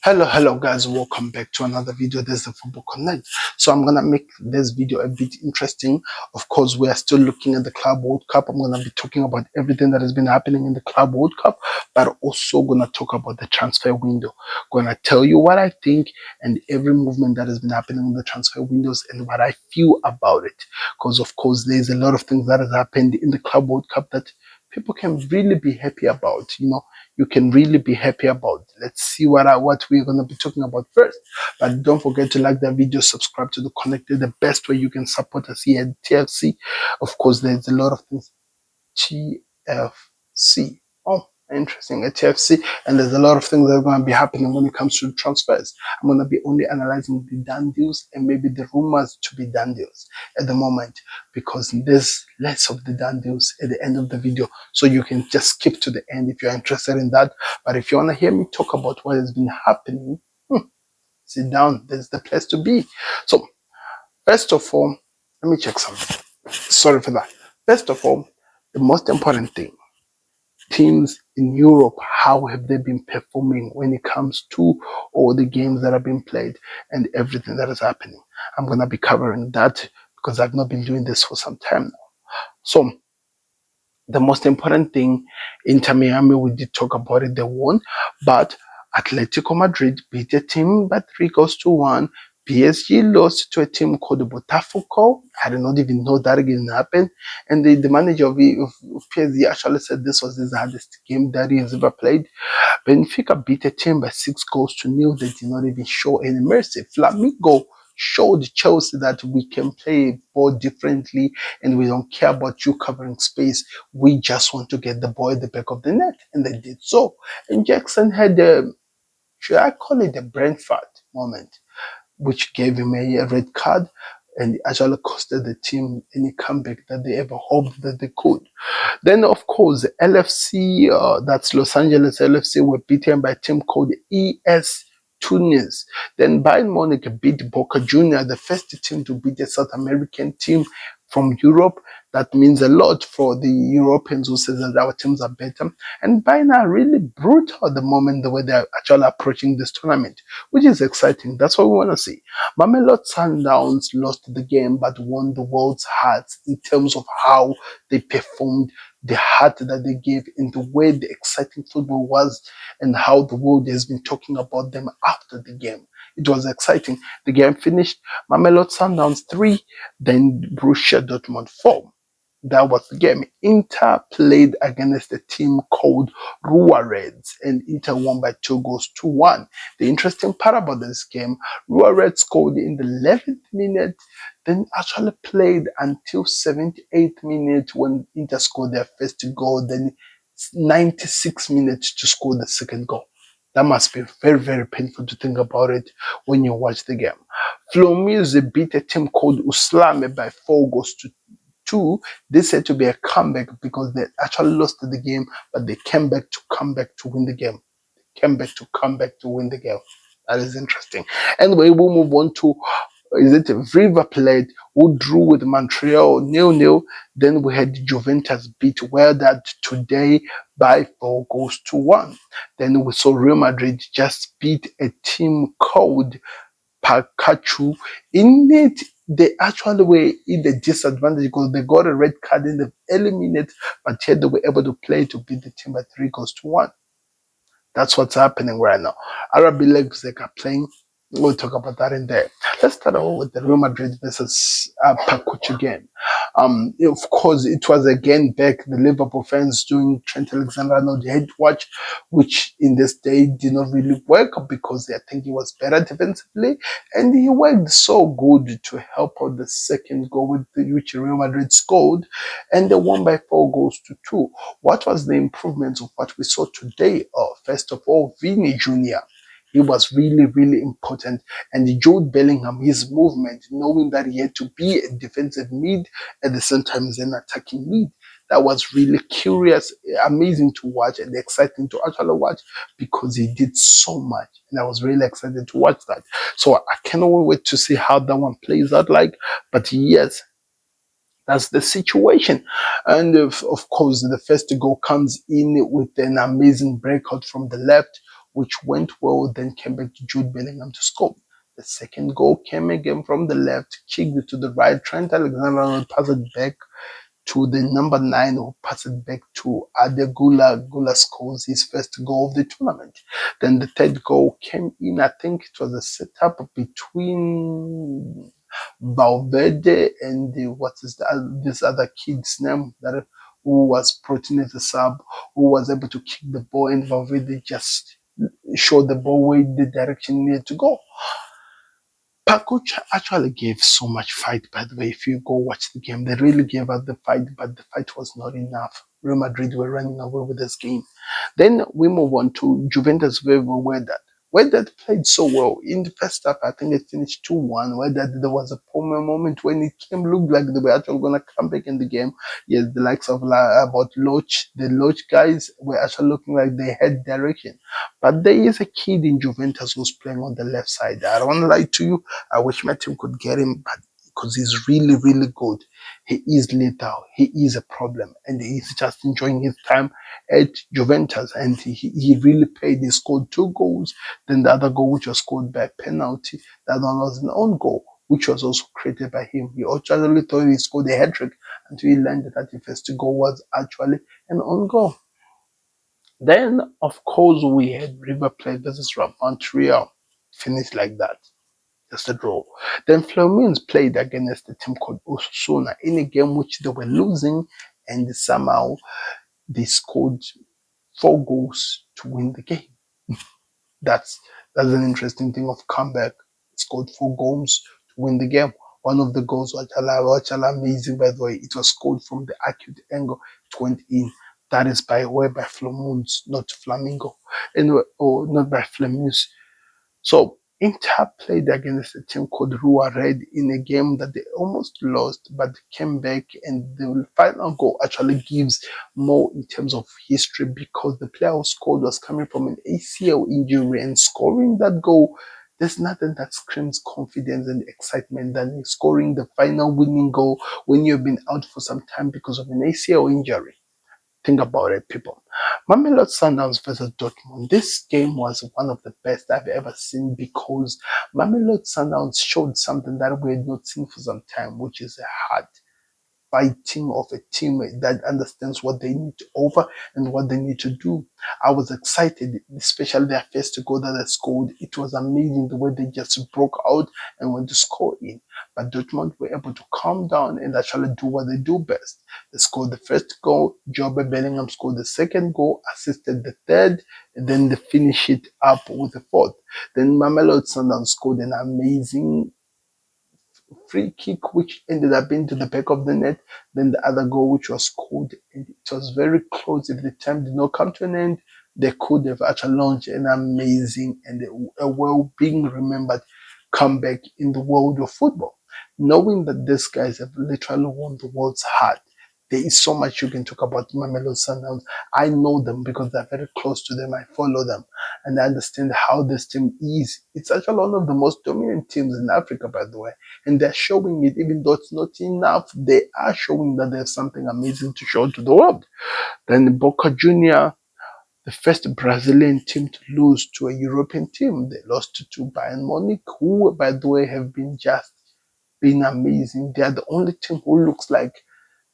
Hello guys, welcome back to another video. There's the Football Connect. So I'm gonna make this video a bit interesting. Of course, we are still looking at the Club World Cup. I'm gonna be talking about everything that has been happening in the Club World Cup, but also gonna talk about the transfer window. Gonna tell you what I think and every movement that has been happening in the transfer windows and what I feel about it. Because of course there's a lot of things that has happened in the Club World Cup that people can really be happy about. You can really be happy about. Let's see what we're going to be talking about first. But don't forget to like the video, subscribe to the Connected, the best way you can support us here at TFC. Of course, there's a lot of things. TFC. Oh, interesting. At TFC. And there's a lot of things that are going to be happening when it comes to transfers. I'm going to be only analyzing the done deals and maybe the rumors to be done deals at the moment, because there's less of the done deals at the end of the video. So you can just skip to the end if you're interested in that. But if you want to hear me talk about what has been happening, sit down. There's the place to be. So, first of all, let me check something. Sorry for that. First of all, the most important thing, teams in Europe, how have they been performing when it comes to all the games that have been played and everything that is happening? I'm going to be covering that because I've not been doing this for some time now. So, the most important thing, Inter Miami, we did talk about it, they won, but Atletico Madrid beat a team by 3-1. PSG lost to a team called Botafogo. I did not even know that again happened. And the manager of PSG actually said this was his hardest game that he has ever played. Benfica beat a team by 6-0. They did not even show any mercy. Flamengo showed Chelsea that we can play ball differently and we don't care about you covering space. We just want to get the ball at the back of the net. And they did so. And Jackson had should I call it a Brentford moment, which gave him a red card and actually costed the team any comeback that they ever hoped that they could. Then, of course, the LFC, that's Los Angeles LFC, were beaten by a team called ES Tunis. Then Bayern Munich beat Boca Juniors, the first team to beat a South American team from Europe. That means a lot for the Europeans who say that our teams are better. And Bayern are really brutal at the moment, the way they're actually approaching this tournament, which is exciting. That's what we want to see. Mamelodi Sundowns lost the game but won the world's hearts in terms of how they performed, the heart that they gave, in the way the exciting football was, and how the world has been talking about them after the game. It was exciting. The game finished Mamelodi Sundowns 3, then Borussia Dortmund 4. That was the game. Inter played against a team called Rua Reds, and Inter won by 2-1. The interesting part about this game, Rua Reds scored in the 11th minute, then actually played until 78th minute when Inter scored their first goal, then 96 minutes to score the second goal. That must be very, very painful to think about it when you watch the game. Flomize beat a team called Uslame by 4-2. This had to be a comeback because they actually lost the game, but they came back to win the game. Come back to win the game. That is interesting. Anyway, we'll move on to River Plate, who drew with Montreal 0-0. Then we had Juventus beat Werder today by 4-1. Then we saw Real Madrid just beat a team called Pachuca. In it, they actually were in the disadvantage because they got a red card in the early minutes, but yet they were able to play to beat the team by 3-1. That's what's happening right now. RB Leipzig are playing. We'll talk about that in there. Let's start off with the Real Madrid versus Pachuca game. Of course, it was again back the Liverpool fans doing Trent Alexander-Arnold head watch, which in this day did not really work because I think he was better defensively, and he worked so good to help out the second goal with which Real Madrid scored, and they won by 4-2. What was the improvements of what we saw today? First of all, Vini Jr. He was really, really important. And Jude Bellingham, his movement, knowing that he had to be a defensive mid at the same time as an attacking mid, that was really curious, amazing to watch, and exciting to actually watch because he did so much. And I was really excited to watch that. So I cannot wait to see how that one plays out like. But yes, that's the situation. And of course, the first goal comes in with an amazing breakout from the left, which went well, then came back to Jude Bellingham to score. The second goal came again from the left, kicked it to the right. Trent Alexander passed it back to the number 9, who passed it back to Adegula. Gula scores his first goal of the tournament. Then the third goal came in. I think it was a setup between Valverde and this other kid's name that who was put in as a sub, who was able to kick the ball, and Valverde just showed the ball where the direction needed to go. Pachuca actually gave so much fight, by the way. If you go watch the game, they really gave us the fight, but the fight was not enough. Real Madrid were running away with this game. Then we move on to Juventus where that played so well. In the first half, I think it finished 2-1, where that there was a moment when it came, looked like they were actually going to come back in the game. Yes, the likes of about Loch, the Loch guys were actually looking like they had direction. But there is a kid in Juventus who's playing on the left side. I don't want to lie to you. I wish my team could get him, but because he's really, really good. He is lethal. He is a problem, and he's just enjoying his time at Juventus. And he really paid. He scored 2 goals. Then the other goal, which was scored by penalty, the other one was an own goal, which was also created by him. He actually thought he scored a hat trick until he learned that the first goal was actually an own goal. Then, of course, we had River Plate versus Montreal. Finished like that. Just a draw. Then Flamings played against a team called Osasuna in a game which they were losing, and somehow they scored 4 goals to win the game. That's an interesting thing of comeback. Scored 4 goals to win the game. One of the goals was actually amazing, by the way. It was scored from the acute angle. It went in. That is by Flamings, not Flamingo. Anyway, or not by Flamings. So Inter played against a team called Rua Red in a game that they almost lost, but came back, and the final goal actually gives more in terms of history, because the player who scored was coming from an ACL injury, and scoring that goal, there's nothing that screams confidence and excitement than scoring the final winning goal when you've been out for some time because of an ACL injury. Think about it, people. Mamelodi Sundowns versus Dortmund. This game was one of the best I've ever seen, because Mamelodi Sundowns showed something that we had not seen for some time, which is a heart fighting of a team that understands what they need to offer and what they need to do. I was excited, especially their first goal that they scored. It was amazing the way they just broke out and went to score in. But Dortmund were able to calm down and actually do what they do best. They scored the first goal, Jobe Bellingham scored the second goal, assisted the third, and then they finish it up with the fourth. Then Mamelodi Sundowns scored an amazing free kick, which ended up into the back of the net. Then the other goal, which was scored, and it was very close. If the time did not come to an end, they could have actually launched an amazing and a well being remembered comeback in the world of football. Knowing that these guys have literally won the world's heart, there is so much you can talk about Mamelodi Sundowns. I know them because they're very close to them. I follow them and I understand how this team is. It's actually one of the most dominant teams in Africa, by the way. And they're showing it, even though it's not enough, they are showing that there's something amazing to show to the world. Then Boca Junior, the first Brazilian team to lose to a European team. They lost to Bayern Munich, who, by the way, have been amazing. They are the only team who looks like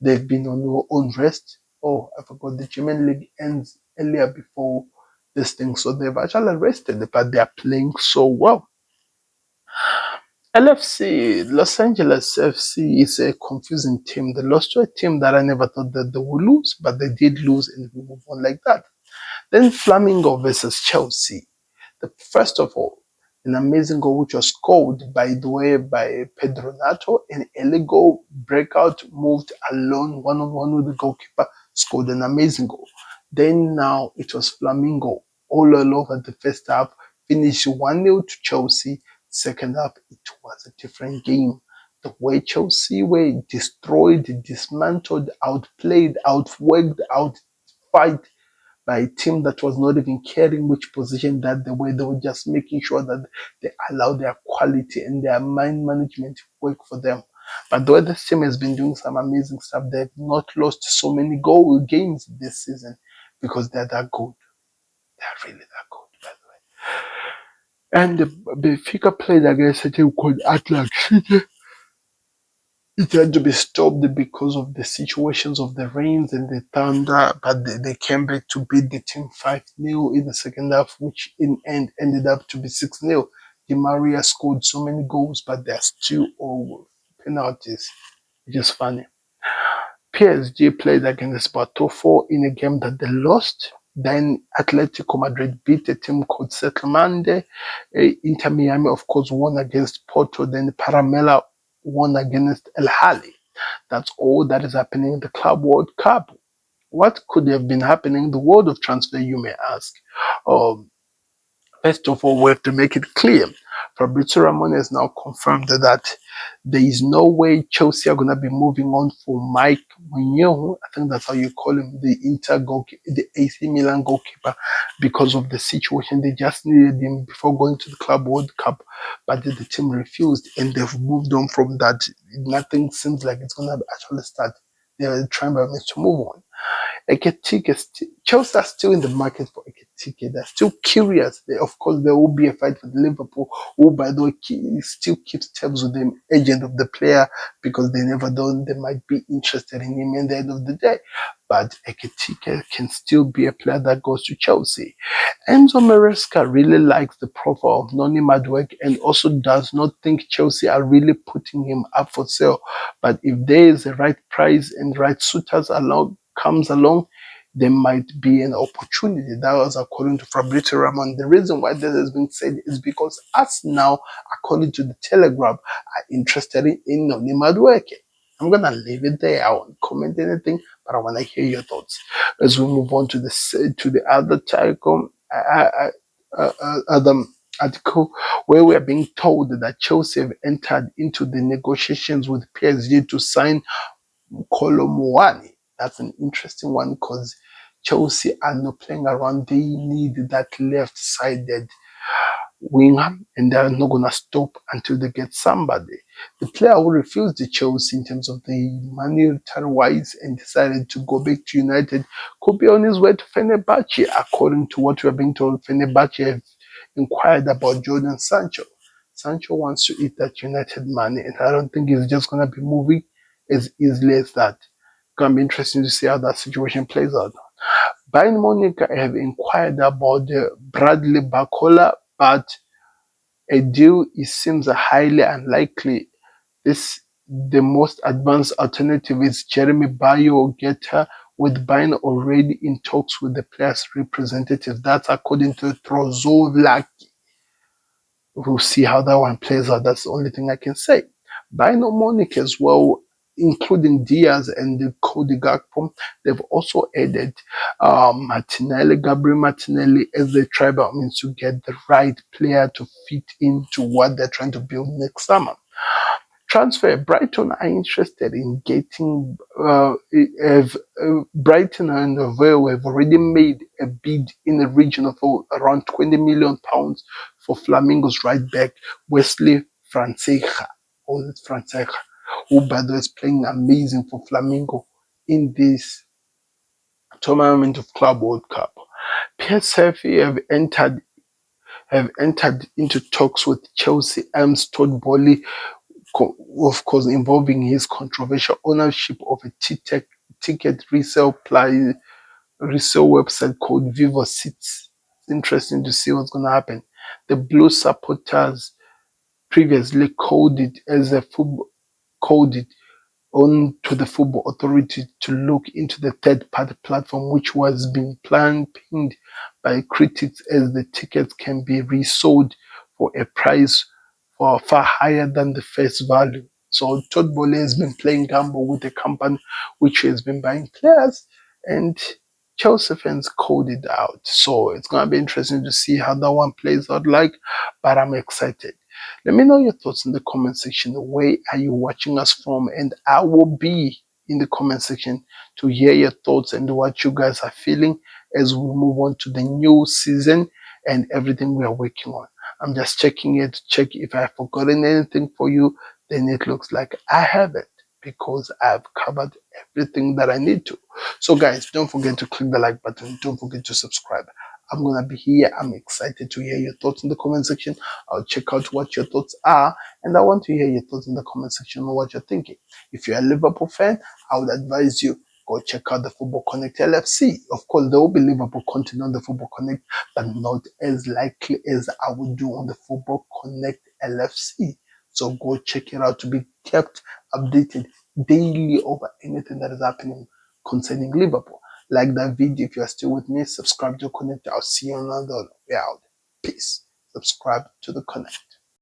they've been on rest. Oh, I forgot the German league ends earlier before this thing. So they've actually rested, but they're playing so well. LFC, Los Angeles FC, is a confusing team. They lost to a team that I never thought that they would lose, but they did lose, and we move on like that. Then Flamingo versus Chelsea. First of all, an amazing goal which was scored, by the way, by Pedro Nato, an early goal, breakout, moved alone, one-on-one with the goalkeeper, scored an amazing goal. Then now it was Flamingo all over the first half, finished 1-0 to Chelsea. Second half, it was a different game. The way Chelsea were destroyed, dismantled, outplayed, outworked, outfight by a team that was not even caring which position that they were. They were just making sure that they allow their quality and their mind management to work for them. But the way this team has been doing some amazing stuff, they've not lost so many goal games this season because they're that good. They're really that good. And the Benfica played against a team called Atlas. It had to be stopped because of the situations of the rains and the thunder, but they came back to beat the team 5-0 in the second half, which in end ended up to be 6-0. Di Maria scored so many goals, but they're still all penalties, which is funny. PSG played against Botafogo in a game that they lost. Then Atletico Madrid beat a team called Settlemande. Inter Miami, of course, won against Porto. Then Paramela won against El Hali. That's all that is happening in the Club World Cup. What could have been happening in the world of transfer, you may ask? Um, First of all, we have to make it clear. Fabrizio Ramon has now confirmed that there is no way Chelsea are going to be moving on for Mike Munoz. I think that's how you call him, the Inter goalkeeper, the AC Milan goalkeeper, because of the situation. They just needed him before going to the Club World Cup, but the team refused, and they've moved on from that. Nothing seems like it's going to actually start. They're trying by means to move on. Ekitike, Chelsea are still in the market for Ekitike. They're still curious. Of course, there will be a fight with Liverpool, who, by the way, still keeps tabs with the agent of the player because they never know they might be interested in him at the end of the day. But Ekitike can still be a player that goes to Chelsea. Enzo Maresca really likes the profile of Noni Madueke and also does not think Chelsea are really putting him up for sale. But if there is the right price and right suitors comes along, there might be an opportunity. That was according to Fabrizio Ramon. The reason why this has been said is because us now, according to the Telegraph, are interested in Noni Madueke. I'm gonna leave it there. I won't comment anything, but I want to hear your thoughts as we move on to the other other article where we are being told that Chelsea have entered into the negotiations with PSG to sign Kolomuani. That's an interesting one because Chelsea are not playing around. They need that left-sided winger, and they're not gonna stop until they get somebody. The player who refused the Chelsea in terms of the monetary wise and decided to go back to United could be on his way to Fenerbahce, according to what we are being told. Fenerbahce have inquired about Jordan Sancho. Sancho wants to eat that United money, and I don't think he's just gonna be moving as easily as that. It's gonna be interesting to see how that situation plays out. Bayern Munich have inquired about Bradley Barcola, but a deal seems highly unlikely. The most advanced alternative is Jeremy Bayo Geta, with Bayern already in talks with the player's representative. That's according to Trozovlak. We'll see how that one plays out. That's the only thing I can say. Bayern Munich as well, including Diaz and the Cody Gakpo, they've also added Gabriel Martinelli, as they try by means to get the right player to fit into what they're trying to build next summer. Transfer. Brighton are interested in getting. Brighton and Vale have already made a bid in the region of around £20 million for Flamengo's right back Wesley Franceja, who by the way is playing amazing for Flamengo in this tournament of Club World Cup. PSV have entered into talks with Chelsea Elms Todd Bowley, of course, involving his controversial ownership of a ticket resale website called Vivo Seats. It's interesting to see what's going to happen. The Blue supporters previously coded on to the Football Authority to look into the third-party platform, which was being panned by critics as the tickets can be resold for a price far higher than the face value. So Todd Boehly has been playing gamble with the company which has been buying players, and Chelsea fans called it out. So it's going to be interesting to see how that one plays out like, but I'm excited. Let me know your thoughts in the comment section. Where are you watching us from? And I will be in the comment section to hear your thoughts and what you guys are feeling as we move on to the new season and everything we are working on. I'm just checking it to check if I've forgotten anything for you. Then it looks like I haven't, because I've covered everything that I need to. So guys, don't forget to click the like button. Don't forget to subscribe. I'm gonna be here. I'm excited to hear your thoughts in the comment section. I'll check out what your thoughts are, and I want to hear your thoughts in the comment section on what you're thinking. If you're a Liverpool fan, I would advise you go check out the Football Connect LFC. Of course, there will be Liverpool content on the Football Connect, but not as likely as I would do on the Football Connect LFC. So go check it out to be kept updated daily over anything that is happening concerning Liverpool. Like that video if you are still with me. Subscribe to Connect. I'll see you on another way out. Peace. Subscribe to the Connect.